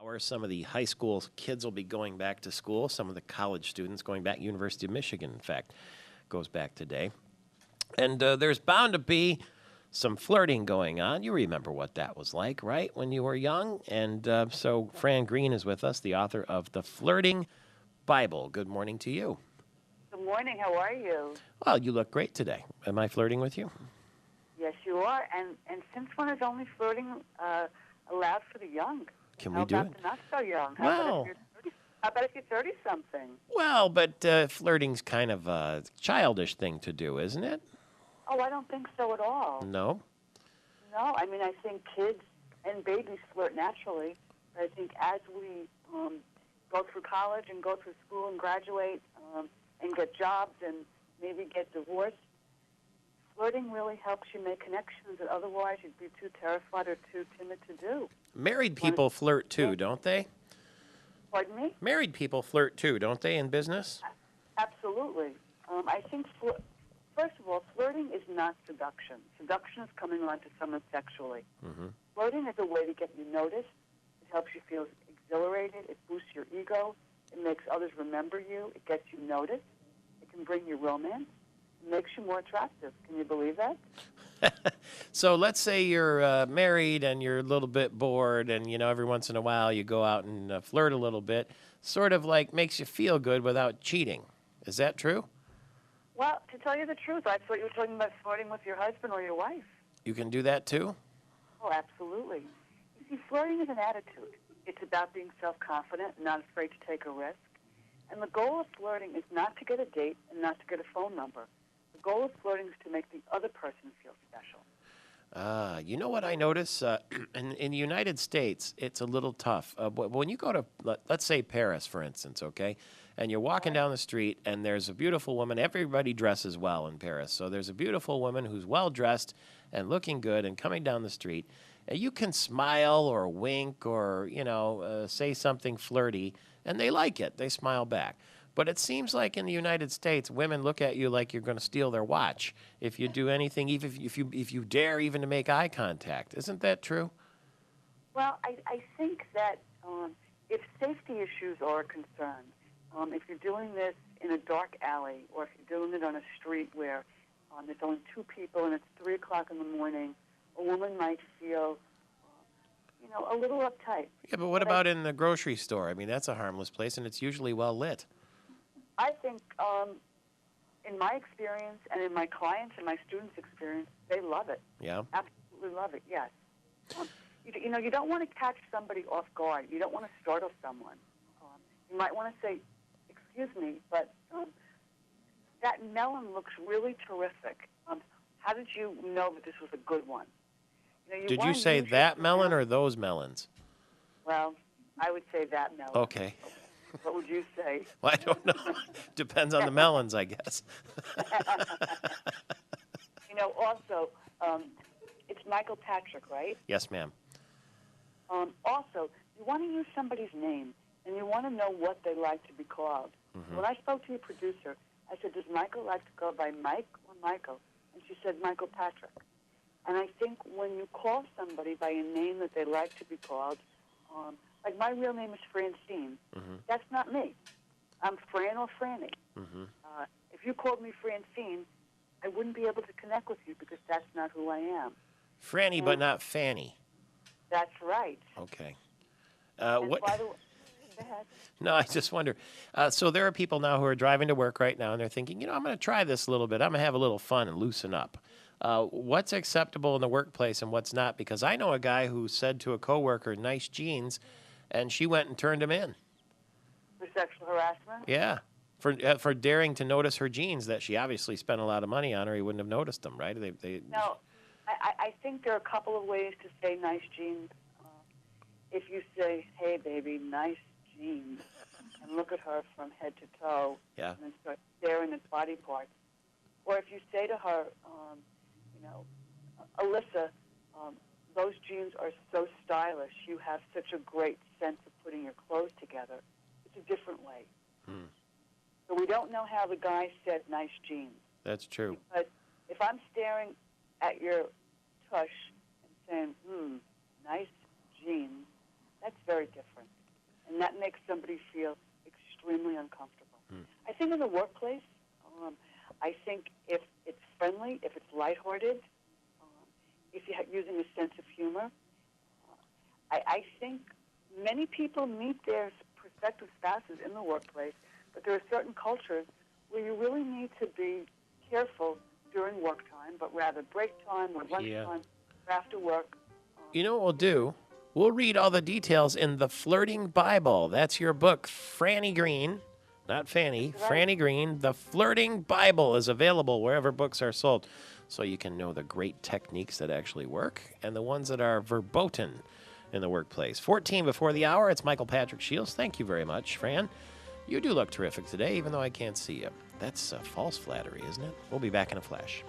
Or some of the high school kids will be going back to school. Some of the college students going back. University of Michigan, in fact, goes back today. And there's bound to be some flirting going on. You remember what that was like, right, when you were young? And so Fran Greene is with us, the author of The Flirting Bible. Good morning to you. Good morning. How are you? Well, you look great today. Am I flirting with you? Yes, you are. And since when is only flirting allowed for the young? Can How we do about it? the not so young? Well, How about if you're 30-something? well, but flirting's kind of a childish thing to do, isn't it? Oh, I don't think so at all. No? No, I mean, I think kids and babies flirt naturally. I think as we go through college and go through school and graduate and get jobs and maybe get divorced, flirting really helps you make connections that otherwise you'd be too terrified or too timid to do. Married people flirt too, don't they? Pardon me? Married people flirt too, don't they, in business? Absolutely. I think, first of all, flirting is not seduction. Seduction is coming on to someone sexually. Mm-hmm. Flirting is a way to get you noticed. It helps you feel exhilarated. It boosts your ego. It makes others remember you. It gets you noticed. It can bring you romance. It makes you more attractive. Can you believe that? So let's say you're married and you're a little bit bored and, every once in a while you go out and flirt a little bit, sort of like makes you feel good without cheating. Is that true? Well, to tell you the truth, I thought you were talking about flirting with your husband or your wife. You can do that too? Oh, absolutely. You see, flirting is an attitude. It's about being self-confident and not afraid to take a risk. And the goal of flirting is not to get a date and not to get a phone number. The goal of flirting is to make the other person feel special. You know what I notice? In the United States, it's a little tough. When you go to, let's say, Paris, for instance, okay, and you're walking down the street and there's a beautiful woman. Everybody dresses well in Paris. So there's a beautiful woman who's well-dressed and looking good and coming down the street. And you can smile or wink or, say something flirty, and they like it. They smile back. But it seems like in the United States, women look at you like you're going to steal their watch if you do anything, even if you dare even to make eye contact. Isn't that true? Well, I think that if safety issues are a concern, if you're doing this in a dark alley or if you're doing it on a street where there's only two people and it's 3 o'clock in the morning, a woman might feel, a little uptight. Yeah, but what about in the grocery store? I mean, that's a harmless place, and it's usually well lit. I think, in my experience and in my clients' and my students' experience, they love it. Yeah? Absolutely love it, yes. You don't want to catch somebody off guard. You don't want to startle someone. You might want to say, excuse me, but that melon looks really terrific. How did you know that this was a good one? Did you say that melon or those melons? Well, I would say that melon. Okay. What would you say? Well, I don't know. Depends on the melons, I guess. Also, it's Michael Patrick, right? Yes, ma'am. Also, you want to use somebody's name, and you want to know what they like to be called. Mm-hmm. When I spoke to your producer, I said, does Michael like to go by Mike or Michael? And she said, Michael Patrick. And I think when you call somebody by a name that they like to be called, like my real name is Francine. Mm-hmm. That's not me. I'm Fran or Franny. Mm-hmm. If you called me Francine, I wouldn't be able to connect with you because that's not who I am. Franny, but not Fanny. That's right. Okay. And What? by the way, go ahead. No, I just wonder. So there are people now who are driving to work right now, and they're thinking, I'm going to try this a little bit. I'm going to have a little fun and loosen up. What's acceptable in the workplace and what's not? Because I know a guy who said to a coworker, nice jeans, and she went and turned him in. For sexual harassment? Yeah. For daring to notice her jeans that she obviously spent a lot of money on, or he wouldn't have noticed them, right? No, I think there are a couple of ways to say nice jeans. If you say, hey, baby, nice jeans, and look at her from head to toe, Yeah. and then start staring at body parts. Or if you say to her, Alyssa, those jeans are so stylish. You have such a great sense of putting your clothes together. It's a different way. Hmm. So we don't know how the guy said nice jeans. That's true. But if I'm staring at your tush and saying, nice jeans, that's very different. feel extremely uncomfortable. I think in the workplace, I think if it's friendly, if it's lighthearted, if you're using a sense of humor, I think many people meet their prospective spouses in the workplace, but there are certain cultures where you really need to be careful during work time, but rather break time or lunchtime or after work. You know what we'll do? We'll read all the details in the Flirting Bible. That's your book, Franny Greene. Not Fanny, Right. Franny Greene. The Flirting Bible is available wherever books are sold, so you can know the great techniques that actually work and the ones that are verboten in the workplace. 14 before the hour, it's Michael Patrick Shields. Thank you very much, Fran. You do look terrific today, even though I can't see you. That's false flattery, isn't it? We'll be back in a flash.